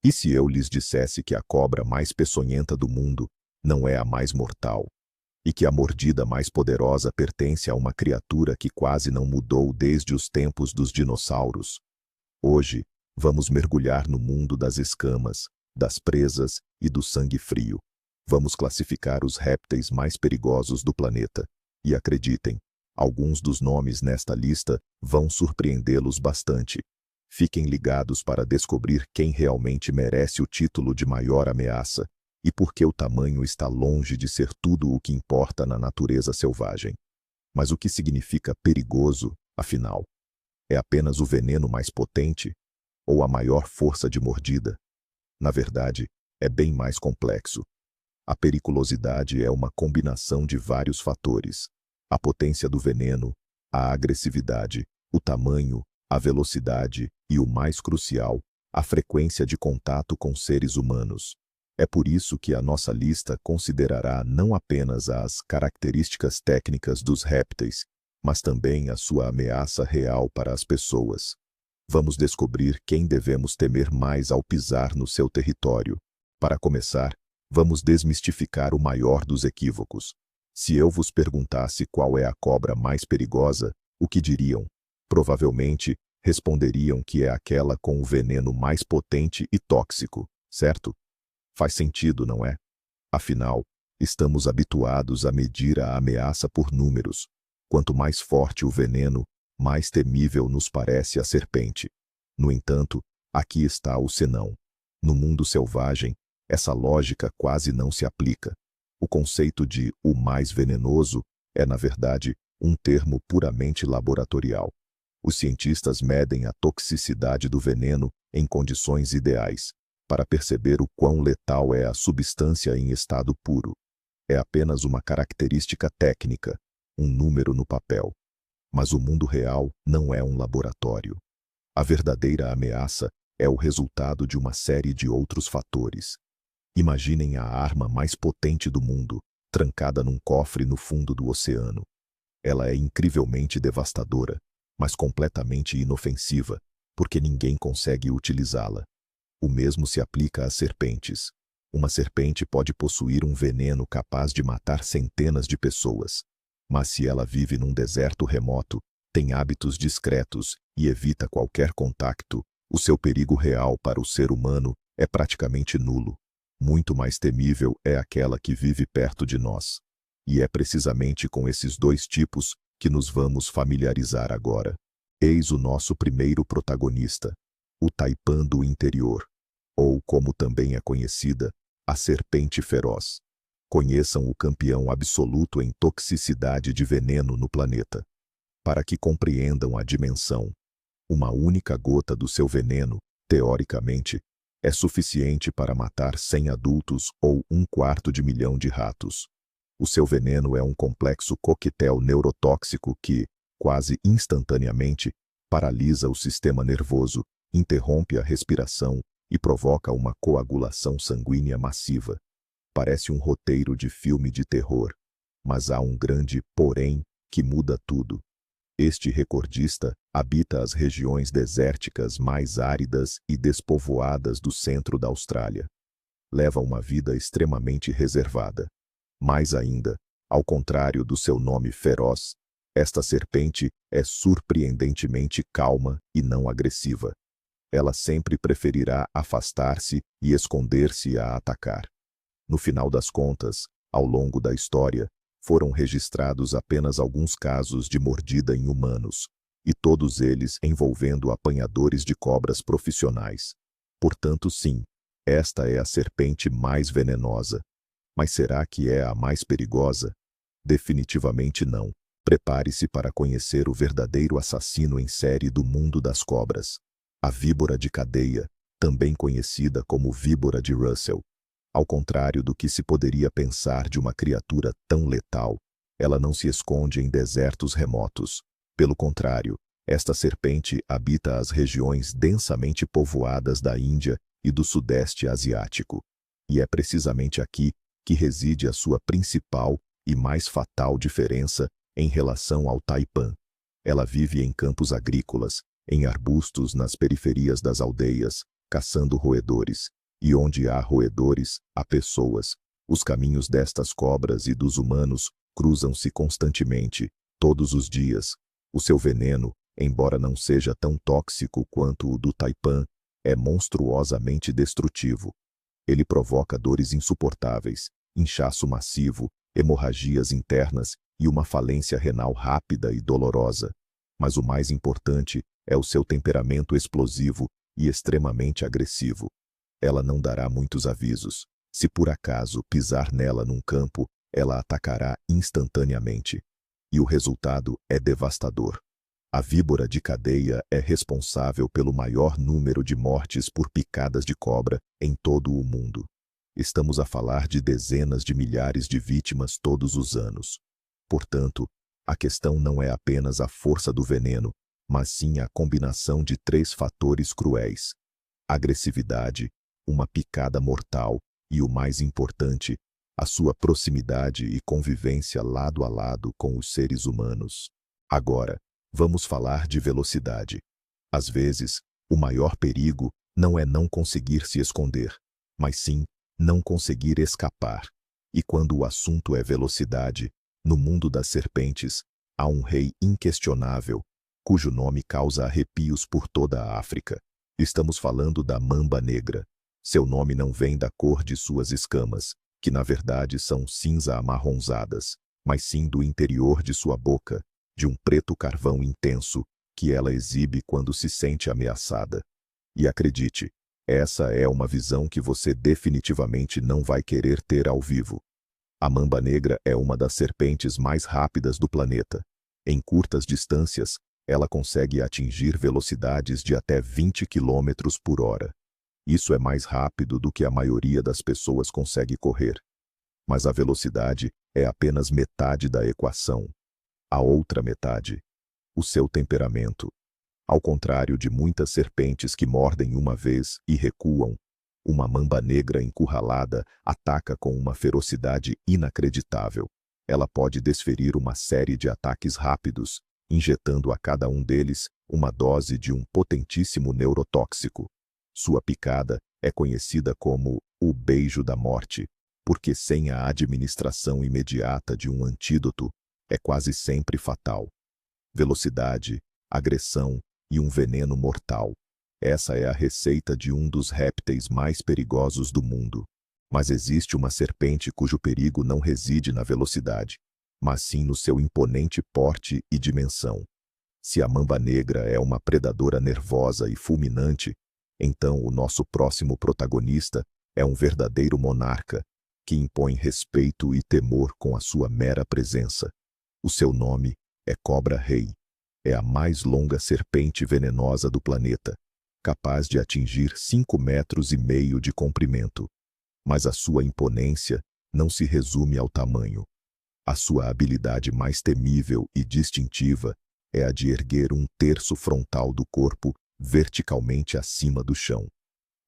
E se eu lhes dissesse que a cobra mais peçonhenta do mundo não é a mais mortal, e que a mordida mais poderosa pertence a uma criatura que quase não mudou desde os tempos dos dinossauros? Hoje, vamos mergulhar no mundo das escamas, das presas e do sangue frio. Vamos classificar os répteis mais perigosos do planeta. E acreditem, alguns dos nomes nesta lista vão surpreendê-los bastante. Fiquem ligados para descobrir quem realmente merece o título de maior ameaça e por que o tamanho está longe de ser tudo o que importa na natureza selvagem. Mas o que significa perigoso, afinal? É apenas o veneno mais potente? Ou a maior força de mordida? Na verdade, é bem mais complexo. A periculosidade é uma combinação de vários fatores: a potência do veneno, a agressividade, o tamanho, a velocidade e, o mais crucial, a frequência de contato com seres humanos. É por isso que a nossa lista considerará não apenas as características técnicas dos répteis, mas também a sua ameaça real para as pessoas. Vamos descobrir quem devemos temer mais ao pisar no seu território. Para começar, vamos desmistificar o maior dos equívocos. Se eu vos perguntasse qual é a cobra mais perigosa, o que diriam? Provavelmente, responderiam que é aquela com o veneno mais potente e tóxico, certo? Faz sentido, não é? Afinal, estamos habituados a medir a ameaça por números. Quanto mais forte o veneno, mais temível nos parece a serpente. No entanto, aqui está o senão. No mundo selvagem, essa lógica quase não se aplica. O conceito de o mais venenoso é, na verdade, um termo puramente laboratorial. Os cientistas medem a toxicidade do veneno em condições ideais, para perceber o quão letal é a substância em estado puro. É apenas uma característica técnica, um número no papel. Mas o mundo real não é um laboratório. A verdadeira ameaça é o resultado de uma série de outros fatores. Imaginem a arma mais potente do mundo, trancada num cofre no fundo do oceano. Ela é incrivelmente devastadora, mas completamente inofensiva, porque ninguém consegue utilizá-la. O mesmo se aplica às serpentes. Uma serpente pode possuir um veneno capaz de matar centenas de pessoas. Mas se ela vive num deserto remoto, tem hábitos discretos e evita qualquer contato, o seu perigo real para o ser humano é praticamente nulo. Muito mais temível é aquela que vive perto de nós. E é precisamente com esses dois tipos que nos vamos familiarizar agora. Eis o nosso primeiro protagonista, o taipan do interior, ou como também é conhecida, a serpente feroz. Conheçam o campeão absoluto em toxicidade de veneno no planeta. Para que compreendam a dimensão, uma única gota do seu veneno, teoricamente, é suficiente para matar 100 adultos ou 1/4 milhão de ratos. O seu veneno é um complexo coquetel neurotóxico que, quase instantaneamente, paralisa o sistema nervoso, interrompe a respiração e provoca uma coagulação sanguínea massiva. Parece um roteiro de filme de terror, mas há um grande porém que muda tudo. Este recordista habita as regiões desérticas mais áridas e despovoadas do centro da Austrália. Leva uma vida extremamente reservada. Mais ainda, ao contrário do seu nome feroz, esta serpente é surpreendentemente calma e não agressiva. Ela sempre preferirá afastar-se e esconder-se a atacar. No final das contas, ao longo da história, foram registrados apenas alguns casos de mordida em humanos, e todos eles envolvendo apanhadores de cobras profissionais. Portanto, sim, esta é a serpente mais venenosa. Mas será que é a mais perigosa? Definitivamente não. Prepare-se para conhecer o verdadeiro assassino em série do mundo das cobras. A víbora de cadeia, também conhecida como víbora de Russell. Ao contrário do que se poderia pensar de uma criatura tão letal, ela não se esconde em desertos remotos. Pelo contrário, esta serpente habita as regiões densamente povoadas da Índia e do Sudeste Asiático. E é precisamente aqui que reside a sua principal e mais fatal diferença em relação ao taipan. Ela vive em campos agrícolas, em arbustos nas periferias das aldeias, caçando roedores, e onde há roedores, há pessoas. Os caminhos destas cobras e dos humanos cruzam-se constantemente, todos os dias. O seu veneno, embora não seja tão tóxico quanto o do taipan, é monstruosamente destrutivo. Ele provoca dores insuportáveis, inchaço massivo, hemorragias internas e uma falência renal rápida e dolorosa. Mas o mais importante é o seu temperamento explosivo e extremamente agressivo. Ela não dará muitos avisos. Se por acaso pisar nela num campo, ela atacará instantaneamente. E o resultado é devastador. A víbora de cadeia é responsável pelo maior número de mortes por picadas de cobra em todo o mundo. Estamos a falar de dezenas de milhares de vítimas todos os anos. Portanto, a questão não é apenas a força do veneno, mas sim a combinação de 3 fatores cruéis: agressividade, uma picada mortal e, o mais importante, a sua proximidade e convivência lado a lado com os seres humanos. Agora, vamos falar de velocidade. Às vezes, o maior perigo não é não conseguir se esconder, mas sim não conseguir escapar. E quando o assunto é velocidade, no mundo das serpentes, há um rei inquestionável, cujo nome causa arrepios por toda a África. Estamos falando da mamba negra. Seu nome não vem da cor de suas escamas, que na verdade são cinza-amarronzadas, mas sim do interior de sua boca, de um preto carvão intenso que ela exibe quando se sente ameaçada. E acredite, essa é uma visão que você definitivamente não vai querer ter ao vivo. A mamba negra é uma das serpentes mais rápidas do planeta. Em curtas distâncias, ela consegue atingir velocidades de até 20 km por hora. Isso é mais rápido do que a maioria das pessoas consegue correr. Mas a velocidade é apenas metade da equação. A outra metade, o seu temperamento. Ao contrário de muitas serpentes que mordem uma vez e recuam, uma mamba negra encurralada ataca com uma ferocidade inacreditável. Ela pode desferir uma série de ataques rápidos, injetando a cada um deles uma dose de um potentíssimo neurotóxico. Sua picada é conhecida como o beijo da morte, porque sem a administração imediata de um antídoto, é quase sempre fatal. Velocidade, agressão e um veneno mortal. Essa é a receita de um dos répteis mais perigosos do mundo. Mas existe uma serpente cujo perigo não reside na velocidade, mas sim no seu imponente porte e dimensão. Se a mamba negra é uma predadora nervosa e fulminante, então o nosso próximo protagonista é um verdadeiro monarca, que impõe respeito e temor com a sua mera presença. O seu nome é Cobra-Rei. É a mais longa serpente venenosa do planeta, capaz de atingir 5,5 metros de comprimento. Mas a sua imponência não se resume ao tamanho. A sua habilidade mais temível e distintiva é a de erguer um terço frontal do corpo verticalmente acima do chão.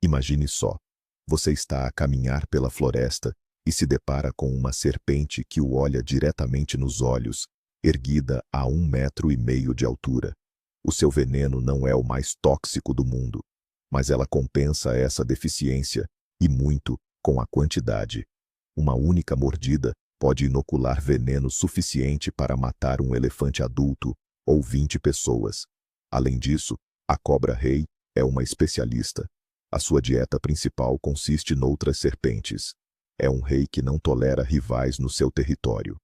Imagine só, você está a caminhar pela floresta e se depara com uma serpente que o olha diretamente nos olhos, erguida a 1,5 metros de altura. O seu veneno não é o mais tóxico do mundo, mas ela compensa essa deficiência, e muito, com a quantidade. Uma única mordida pode inocular veneno suficiente para matar um elefante adulto ou 20 pessoas. Além disso, a cobra-rei é uma especialista. A sua dieta principal consiste noutras serpentes. É um rei que não tolera rivais no seu território.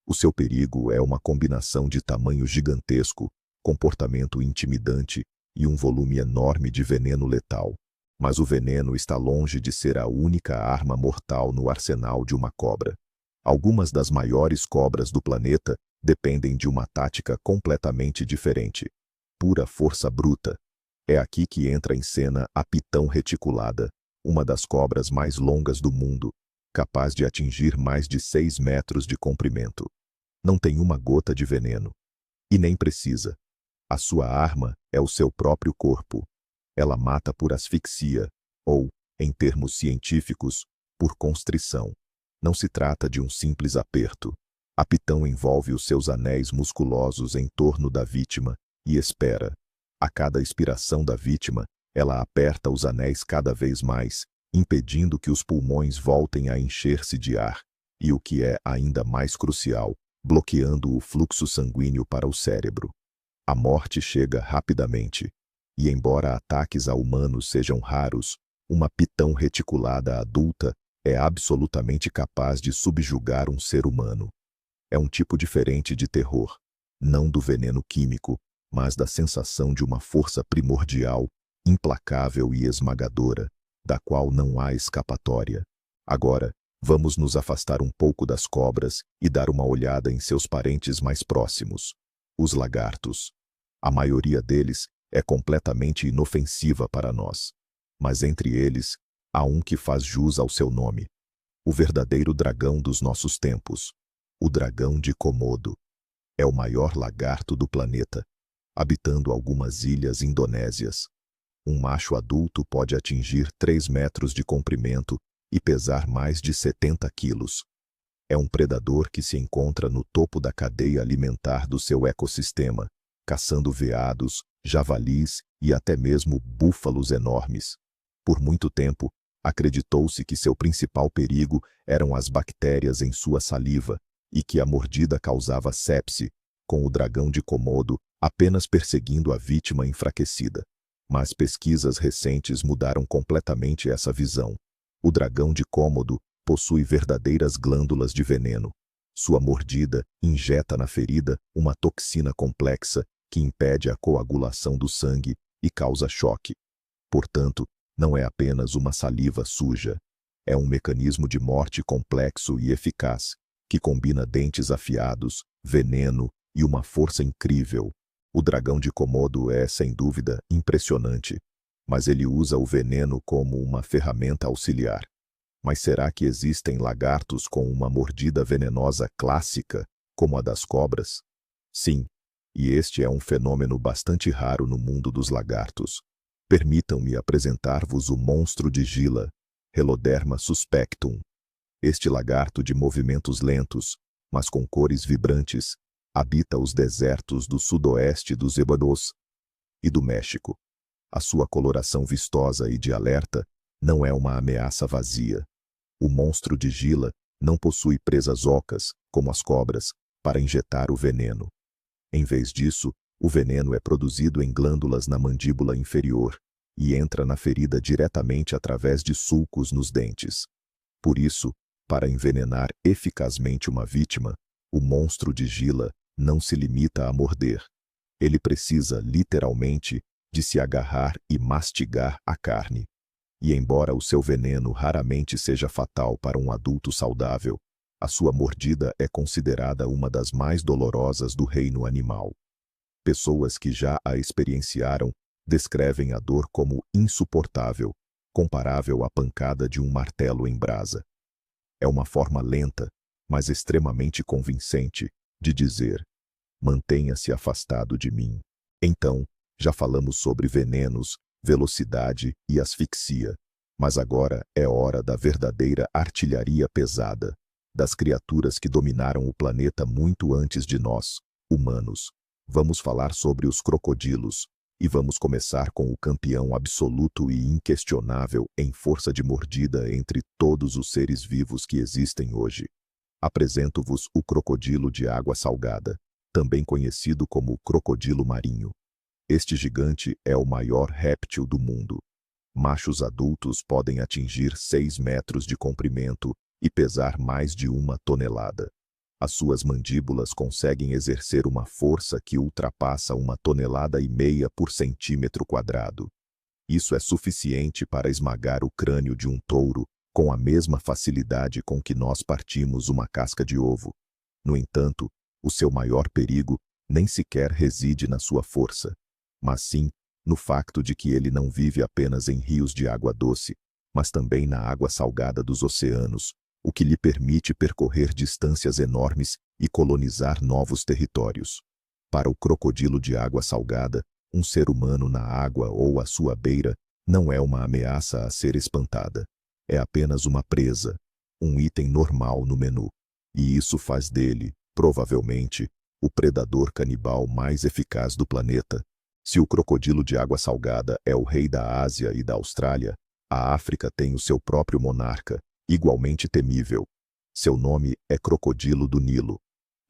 O seu perigo é uma combinação de tamanho gigantesco, comportamento intimidante e um volume enorme de veneno letal. Mas o veneno está longe de ser a única arma mortal no arsenal de uma cobra. Algumas das maiores cobras do planeta dependem de uma tática completamente diferente. Pura força bruta. É aqui que entra em cena a pitão reticulada, uma das cobras mais longas do mundo, capaz de atingir mais de 6 metros de comprimento. Não tem uma gota de veneno. E nem precisa. A sua arma é o seu próprio corpo. Ela mata por asfixia, ou, em termos científicos, por constrição. Não se trata de um simples aperto. A pitão envolve os seus anéis musculosos em torno da vítima e espera. A cada expiração da vítima, Ela aperta os anéis cada vez mais, impedindo que os pulmões voltem a encher-se de ar, e o que é ainda mais crucial, bloqueando o fluxo sanguíneo para o cérebro. A morte chega rapidamente, e embora ataques a humanos sejam raros, uma pitão reticulada adulta é absolutamente capaz de subjugar um ser humano. É um tipo diferente de terror, não do veneno químico, mas da sensação de uma força primordial, implacável e esmagadora, da qual não há escapatória. Agora, vamos nos afastar um pouco das cobras e dar uma olhada em seus parentes mais próximos, os lagartos. A maioria deles é completamente inofensiva para nós, mas entre eles, há um que faz jus ao seu nome, o verdadeiro dragão dos nossos tempos, o dragão de Komodo. É o maior lagarto do planeta, habitando algumas ilhas indonésias. Um macho adulto pode atingir 3 metros de comprimento e pesar mais de 70 quilos. É um predador que se encontra no topo da cadeia alimentar do seu ecossistema, caçando veados, javalis e até mesmo búfalos enormes. Por muito tempo, acreditou-se que seu principal perigo eram as bactérias em sua saliva e que a mordida causava sepse, com o dragão de Komodo apenas perseguindo a vítima enfraquecida. Mas pesquisas recentes mudaram completamente essa visão. O dragão de Komodo possui verdadeiras glândulas de veneno. Sua mordida injeta na ferida uma toxina complexa que impede a coagulação do sangue e causa choque. Portanto, não é apenas uma saliva suja. É um mecanismo de morte complexo e eficaz, que combina dentes afiados, veneno e uma força incrível. O dragão de Komodo é, sem dúvida, impressionante, mas ele usa o veneno como uma ferramenta auxiliar. Mas será que existem lagartos com uma mordida venenosa clássica, como a das cobras? Sim, e este é um fenômeno bastante raro no mundo dos lagartos. Permitam-me apresentar-vos o monstro de Gila, Heloderma suspectum. Este lagarto de movimentos lentos, mas com cores vibrantes, habita os desertos do sudoeste dos Ébano e do México. A sua coloração vistosa e de alerta não é uma ameaça vazia. O monstro de Gila não possui presas ocas, como as cobras, para injetar o veneno. Em vez disso, o veneno é produzido em glândulas na mandíbula inferior e entra na ferida diretamente através de sulcos nos dentes. Por isso, para envenenar eficazmente uma vítima, o monstro de Gila não se limita a morder. Ele precisa, literalmente, de se agarrar e mastigar a carne. E embora o seu veneno raramente seja fatal para um adulto saudável, a sua mordida é considerada uma das mais dolorosas do reino animal. Pessoas que já a experienciaram descrevem a dor como insuportável, comparável à pancada de um martelo em brasa. É uma forma lenta, mas extremamente convincente, de dizer: mantenha-se afastado de mim. Então, já falamos sobre venenos, velocidade e asfixia, mas agora é hora da verdadeira artilharia pesada, das criaturas que dominaram o planeta muito antes de nós, humanos. Vamos falar sobre os crocodilos, e vamos começar com o campeão absoluto e inquestionável em força de mordida entre todos os seres vivos que existem hoje. Apresento-vos o crocodilo de água salgada, também conhecido como crocodilo marinho. Este gigante é o maior réptil do mundo. Machos adultos podem atingir 6 metros de comprimento e pesar mais de 1 tonelada. As suas mandíbulas conseguem exercer uma força que ultrapassa 1,5 toneladas por centímetro quadrado. Isso é suficiente para esmagar o crânio de um touro com a mesma facilidade com que nós partimos uma casca de ovo. No entanto, o seu maior perigo nem sequer reside na sua força, mas sim no facto de que ele não vive apenas em rios de água doce, mas também na água salgada dos oceanos, o que lhe permite percorrer distâncias enormes e colonizar novos territórios. Para o crocodilo de água salgada, um ser humano na água ou à sua beira não é uma ameaça a ser espantada. É apenas uma presa, um item normal no menu. E isso faz dele, provavelmente, o predador canibal mais eficaz do planeta. Se o crocodilo de água salgada é o rei da Ásia e da Austrália, a África tem o seu próprio monarca, igualmente temível. Seu nome é crocodilo do Nilo.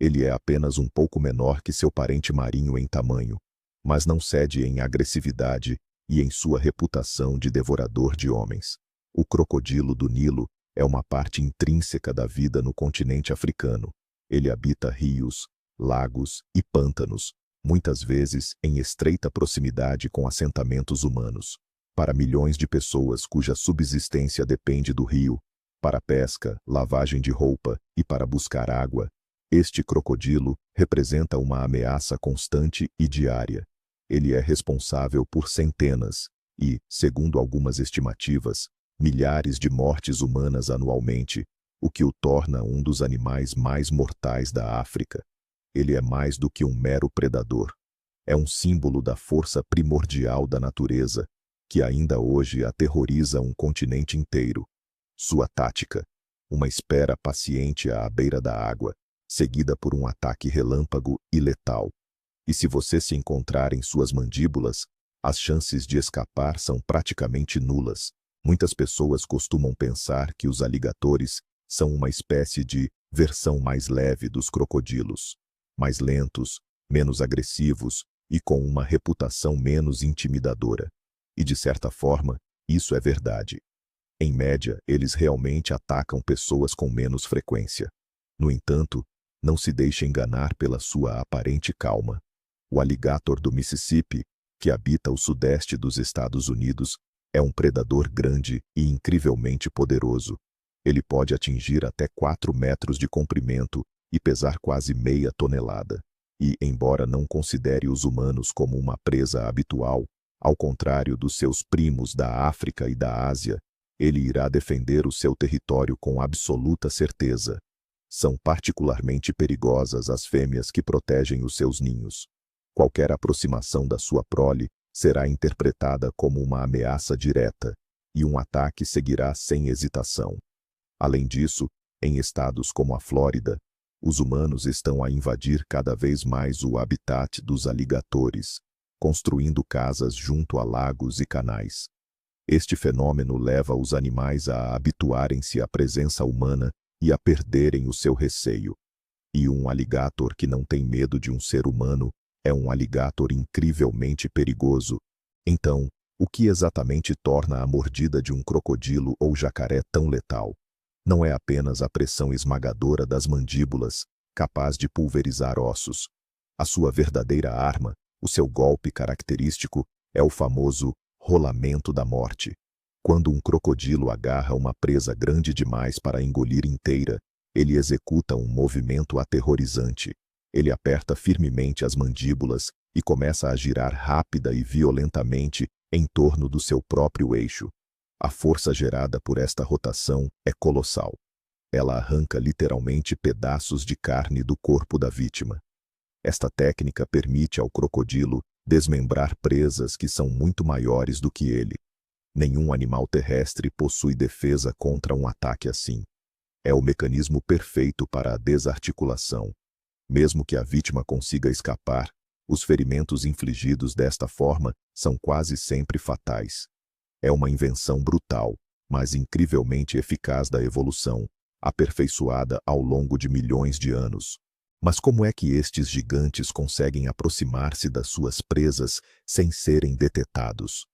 Ele é apenas um pouco menor que seu parente marinho em tamanho, mas não cede em agressividade e em sua reputação de devorador de homens. O crocodilo do Nilo é uma parte intrínseca da vida no continente africano. Ele habita rios, lagos e pântanos, muitas vezes em estreita proximidade com assentamentos humanos. Para milhões de pessoas cuja subsistência depende do rio, para pesca, lavagem de roupa e para buscar água, este crocodilo representa uma ameaça constante e diária. Ele é responsável por centenas e, segundo algumas estimativas, milhares de mortes humanas anualmente, o que o torna um dos animais mais mortais da África. Ele é mais do que um mero predador. É um símbolo da força primordial da natureza, que ainda hoje aterroriza um continente inteiro. Sua tática: uma espera paciente à beira da água, seguida por um ataque relâmpago e letal. E se você se encontrar em suas mandíbulas, as chances de escapar são praticamente nulas. Muitas pessoas costumam pensar que os aligatores são uma espécie de versão mais leve dos crocodilos, mais lentos, menos agressivos e com uma reputação menos intimidadora. E de certa forma, isso é verdade. Em média, eles realmente atacam pessoas com menos frequência. No entanto, não se deixe enganar pela sua aparente calma. O alligator do Mississippi, que habita o sudeste dos Estados Unidos, é um predador grande e incrivelmente poderoso. Ele pode atingir até 4 metros de comprimento e pesar quase meia tonelada. E, embora não considere os humanos como uma presa habitual, ao contrário dos seus primos da África e da Ásia, ele irá defender o seu território com absoluta certeza. São particularmente perigosas as fêmeas que protegem os seus ninhos. Qualquer aproximação da sua prole será interpretada como uma ameaça direta, e um ataque seguirá sem hesitação. Além disso, em estados como a Flórida, os humanos estão a invadir cada vez mais o habitat dos aligatores, construindo casas junto a lagos e canais. Este fenômeno leva os animais a habituarem-se à presença humana e a perderem o seu receio. E um alligator que não tem medo de um ser humano é um alligator incrivelmente perigoso. Então, o que exatamente torna a mordida de um crocodilo ou jacaré tão letal? Não é apenas a pressão esmagadora das mandíbulas, capaz de pulverizar ossos. A sua verdadeira arma, o seu golpe característico, é o famoso rolamento da morte. Quando um crocodilo agarra uma presa grande demais para engolir inteira, ele executa um movimento aterrorizante. Ele aperta firmemente as mandíbulas e começa a girar rápida e violentamente em torno do seu próprio eixo. A força gerada por esta rotação é colossal. Ela arranca literalmente pedaços de carne do corpo da vítima. Esta técnica permite ao crocodilo desmembrar presas que são muito maiores do que ele. Nenhum animal terrestre possui defesa contra um ataque assim. É o mecanismo perfeito para a desarticulação. Mesmo que a vítima consiga escapar, os ferimentos infligidos desta forma são quase sempre fatais. É uma invenção brutal, mas incrivelmente eficaz da evolução, aperfeiçoada ao longo de milhões de anos. Mas como é que estes gigantes conseguem aproximar-se das suas presas sem serem detectados?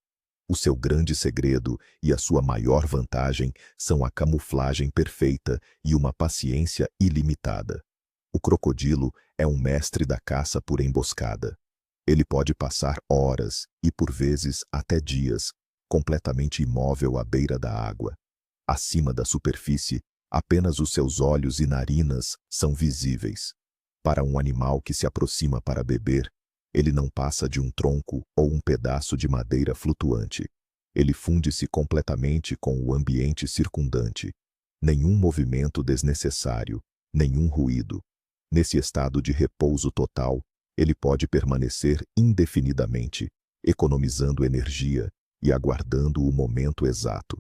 O seu grande segredo e a sua maior vantagem são a camuflagem perfeita e uma paciência ilimitada. O crocodilo é um mestre da caça por emboscada. Ele pode passar horas e, por vezes, até dias, completamente imóvel à beira da água. Acima da superfície, apenas os seus olhos e narinas são visíveis. Para um animal que se aproxima para beber, ele não passa de um tronco ou um pedaço de madeira flutuante. Ele funde-se completamente com o ambiente circundante. Nenhum movimento desnecessário, nenhum ruído. Nesse estado de repouso total, ele pode permanecer indefinidamente, economizando energia e aguardando o momento exato.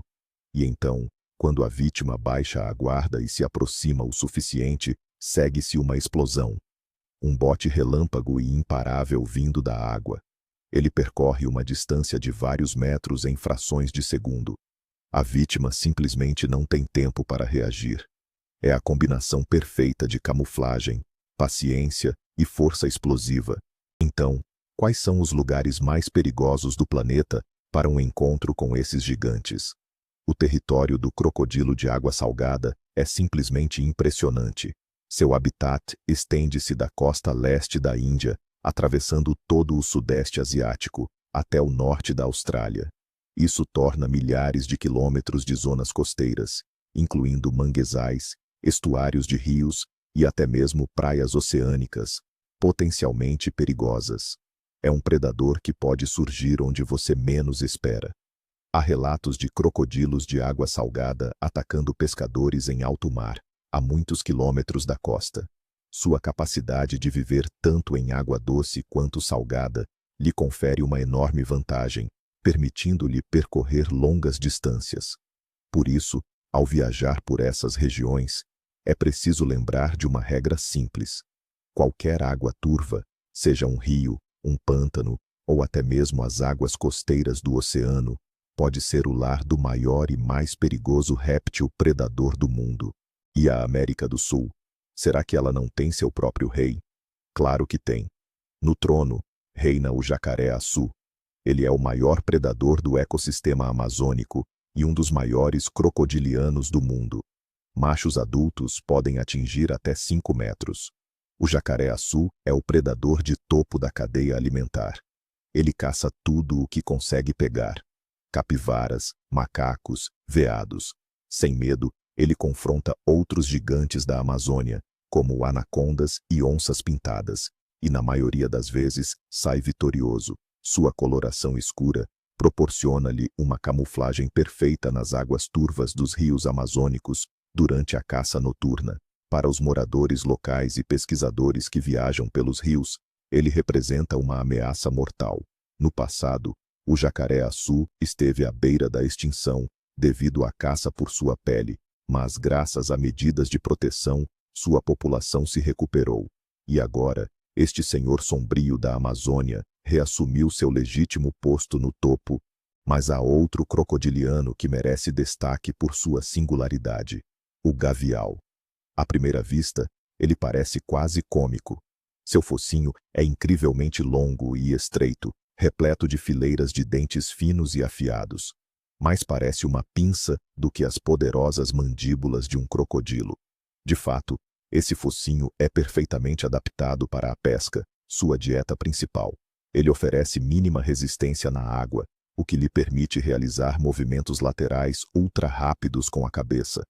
E então, quando a vítima baixa a guarda e se aproxima o suficiente, segue-se uma explosão. Um bote relâmpago e imparável vindo da água. Ele percorre uma distância de vários metros em frações de segundo. A vítima simplesmente não tem tempo para reagir. É a combinação perfeita de camuflagem, paciência e força explosiva. Então, quais são os lugares mais perigosos do planeta para um encontro com esses gigantes? O território do crocodilo de água salgada é simplesmente impressionante. Seu habitat estende-se da costa leste da Índia, atravessando todo o sudeste asiático, até o norte da Austrália. Isso torna milhares de quilômetros de zonas costeiras, incluindo manguezais, estuários de rios e até mesmo praias oceânicas, potencialmente perigosas. É um predador que pode surgir onde você menos espera. Há relatos de crocodilos de água salgada atacando pescadores em alto mar, a muitos quilômetros da costa. Sua capacidade de viver tanto em água doce quanto salgada lhe confere uma enorme vantagem, permitindo-lhe percorrer longas distâncias. Por isso, ao viajar por essas regiões, é preciso lembrar de uma regra simples. Qualquer água turva, seja um rio, um pântano ou até mesmo as águas costeiras do oceano, pode ser o lar do maior e mais perigoso réptil predador do mundo. E a América do Sul? Será que ela não tem seu próprio rei? Claro que tem. No trono, reina o jacaré-açu. Ele é o maior predador do ecossistema amazônico e um dos maiores crocodilianos do mundo. Machos adultos podem atingir até 5 metros. O jacaré-açu é o predador de topo da cadeia alimentar. Ele caça tudo o que consegue pegar. Capivaras, macacos, veados. Sem medo, ele confronta outros gigantes da Amazônia, como anacondas e onças pintadas, e na maioria das vezes sai vitorioso. Sua coloração escura proporciona-lhe uma camuflagem perfeita nas águas turvas dos rios amazônicos durante a caça noturna. Para os moradores locais e pesquisadores que viajam pelos rios, ele representa uma ameaça mortal. No passado, o jacaré-açu esteve à beira da extinção devido à caça por sua pele, mas graças a medidas de proteção, sua população se recuperou. E agora, este senhor sombrio da Amazônia reassumiu seu legítimo posto no topo. Mas há outro crocodiliano que merece destaque por sua singularidade: o gavial. À primeira vista, ele parece quase cômico. Seu focinho é incrivelmente longo e estreito, repleto de fileiras de dentes finos e afiados. Mais parece uma pinça do que as poderosas mandíbulas de um crocodilo. De fato, esse focinho é perfeitamente adaptado para a pesca, sua dieta principal. Ele oferece mínima resistência na água, o que lhe permite realizar movimentos laterais ultra rápidos com a cabeça.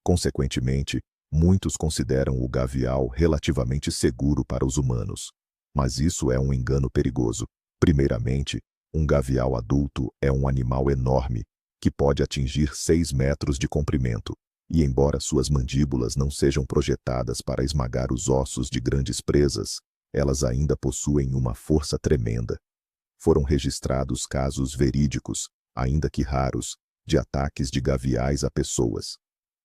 Consequentemente, muitos consideram o gavial relativamente seguro para os humanos. Mas isso é um engano perigoso. Primeiramente, um gavial adulto é um animal enorme, que pode atingir 6 metros de comprimento, e embora suas mandíbulas não sejam projetadas para esmagar os ossos de grandes presas, elas ainda possuem uma força tremenda. Foram registrados casos verídicos, ainda que raros, de ataques de gaviais a pessoas.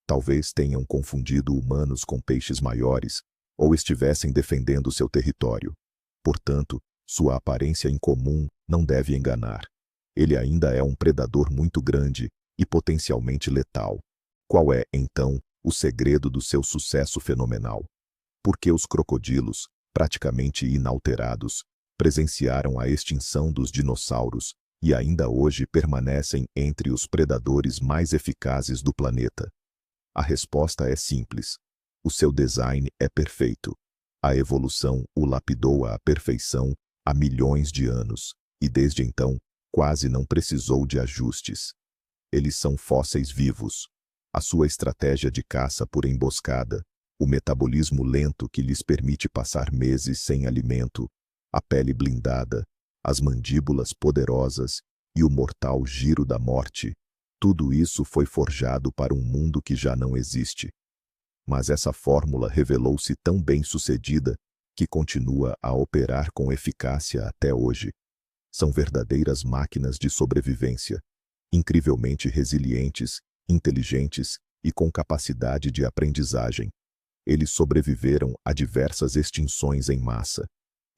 Talvez tenham confundido humanos com peixes maiores, ou estivessem defendendo seu território. Portanto, sua aparência incomum não deve enganar. Ele ainda é um predador muito grande e potencialmente letal. Qual é, então, o segredo do seu sucesso fenomenal? Por que os crocodilos, praticamente inalterados, presenciaram a extinção dos dinossauros e ainda hoje permanecem entre os predadores mais eficazes do planeta? A resposta é simples. O seu design é perfeito. A evolução o lapidou à perfeição há milhões de anos, e desde então, quase não precisou de ajustes. Eles são fósseis vivos. A sua estratégia de caça por emboscada, o metabolismo lento que lhes permite passar meses sem alimento, a pele blindada, as mandíbulas poderosas e o mortal giro da morte, tudo isso foi forjado para um mundo que já não existe. Mas essa fórmula revelou-se tão bem-sucedida que continua a operar com eficácia até hoje. São verdadeiras máquinas de sobrevivência, incrivelmente resilientes, inteligentes e com capacidade de aprendizagem. Eles sobreviveram a diversas extinções em massa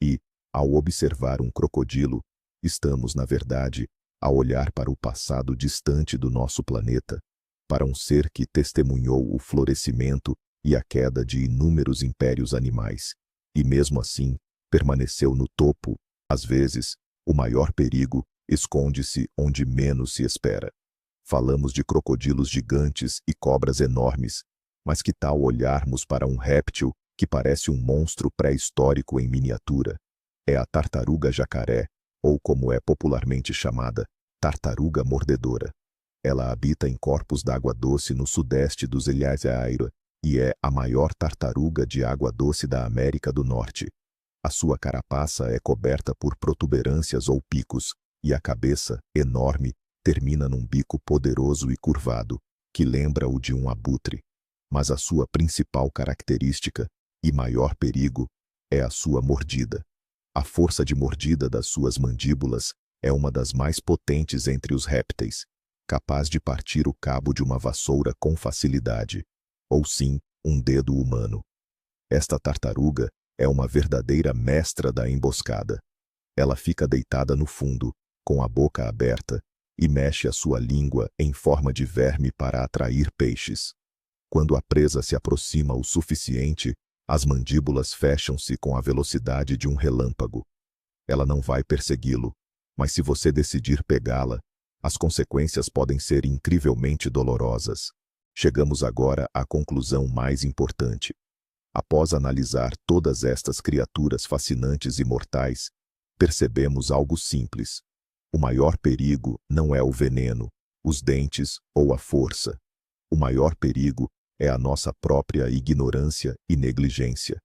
e, ao observar um crocodilo, Estamos, na verdade, a olhar para o passado distante do nosso planeta, para um ser que testemunhou o florescimento e a queda de inúmeros impérios animais, e mesmo assim permaneceu no topo. Às vezes, o maior perigo esconde-se onde menos se espera. Falamos de crocodilos gigantes e cobras enormes, mas que tal olharmos para um réptil que parece um monstro pré-histórico em miniatura? É a tartaruga jacaré, ou como é popularmente chamada, tartaruga mordedora. Ela habita em corpos d'água doce no sudeste dos Ilhas Aira e é a maior tartaruga de água doce da América do Norte. A sua carapaça é coberta por protuberâncias ou picos, e a cabeça, enorme, termina num bico poderoso e curvado, que lembra o de um abutre. Mas a sua principal característica, e maior perigo, é a sua mordida. A força de mordida das suas mandíbulas é uma das mais potentes entre os répteis, capaz de partir o cabo de uma vassoura com facilidade, ou sim, um dedo humano. Esta tartaruga é uma verdadeira mestra da emboscada. Ela fica deitada no fundo, com a boca aberta, e mexe a sua língua em forma de verme para atrair peixes. Quando a presa se aproxima o suficiente, as mandíbulas fecham-se com a velocidade de um relâmpago. Ela não vai persegui-lo, mas se você decidir pegá-la, as consequências podem ser incrivelmente dolorosas. Chegamos agora à conclusão mais importante. Após analisar todas estas criaturas fascinantes e mortais, percebemos algo simples. O maior perigo não é o veneno, os dentes ou a força. O maior perigo é a nossa própria ignorância e negligência.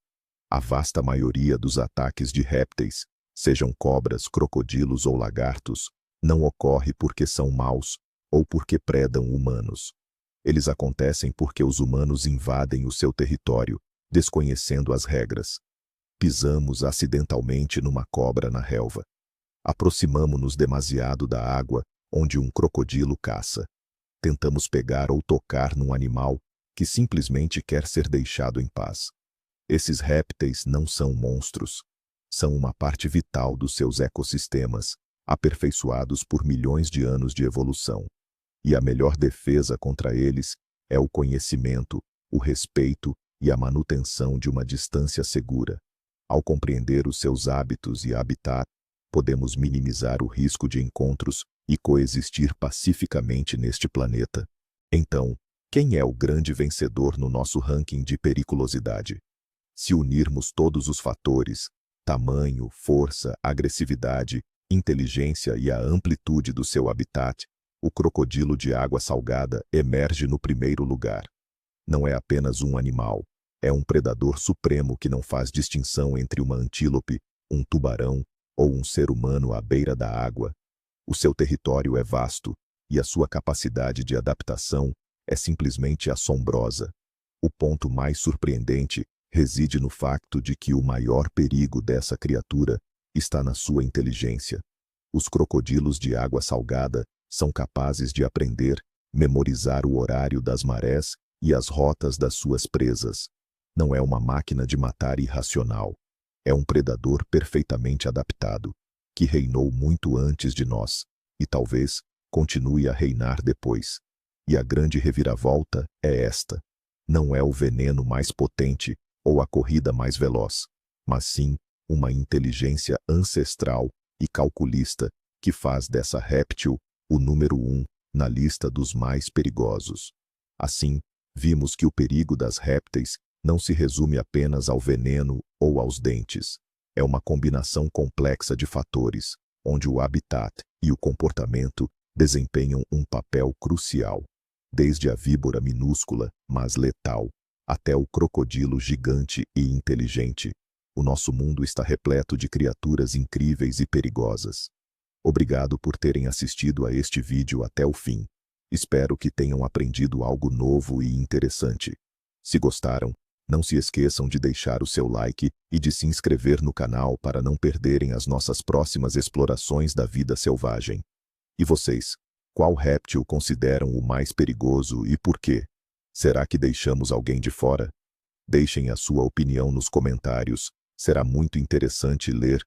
A vasta maioria dos ataques de répteis, sejam cobras, crocodilos ou lagartos, não ocorre porque são maus ou porque predam humanos. Eles acontecem porque os humanos invadem o seu território, desconhecendo as regras. Pisamos acidentalmente numa cobra na relva. Aproximamo-nos demasiado da água onde um crocodilo caça. Tentamos pegar ou tocar num animal que simplesmente quer ser deixado em paz. Esses répteis não são monstros. São uma parte vital dos seus ecossistemas, aperfeiçoados por milhões de anos de evolução. E a melhor defesa contra eles é o conhecimento, o respeito e a manutenção de uma distância segura. Ao compreender os seus hábitos e habitat, podemos minimizar o risco de encontros e coexistir pacificamente neste planeta. Então, quem é o grande vencedor no nosso ranking de periculosidade? Se unirmos todos os fatores, tamanho, força, agressividade, inteligência e a amplitude do seu habitat, o crocodilo de água salgada emerge no primeiro lugar. Não é apenas um animal, é um predador supremo que não faz distinção entre uma antílope, um tubarão ou um ser humano à beira da água. O seu território é vasto, e a sua capacidade de adaptação é simplesmente assombrosa. O ponto mais surpreendente reside no facto de que o maior perigo dessa criatura está na sua inteligência. Os crocodilos de água salgada são capazes de aprender, memorizar o horário das marés e as rotas das suas presas. Não é uma máquina de matar irracional. É um predador perfeitamente adaptado, que reinou muito antes de nós, e talvez continue a reinar depois. E a grande reviravolta é esta. Não é o veneno mais potente ou a corrida mais veloz, mas sim uma inteligência ancestral e calculista que faz dessa réptil o número 1 na lista dos mais perigosos. Assim, vimos que o perigo das répteis não se resume apenas ao veneno ou aos dentes. É uma combinação complexa de fatores, onde o habitat e o comportamento desempenham um papel crucial. Desde a víbora minúscula, mas letal, até o crocodilo gigante e inteligente, o nosso mundo está repleto de criaturas incríveis e perigosas. Obrigado por terem assistido a este vídeo até o fim. Espero que tenham aprendido algo novo e interessante. Se gostaram, não se esqueçam de deixar o seu like e de se inscrever no canal para não perderem as nossas próximas explorações da vida selvagem. E vocês, qual réptil consideram o mais perigoso e por quê? Será que deixamos alguém de fora? Deixem a sua opinião nos comentários, será muito interessante ler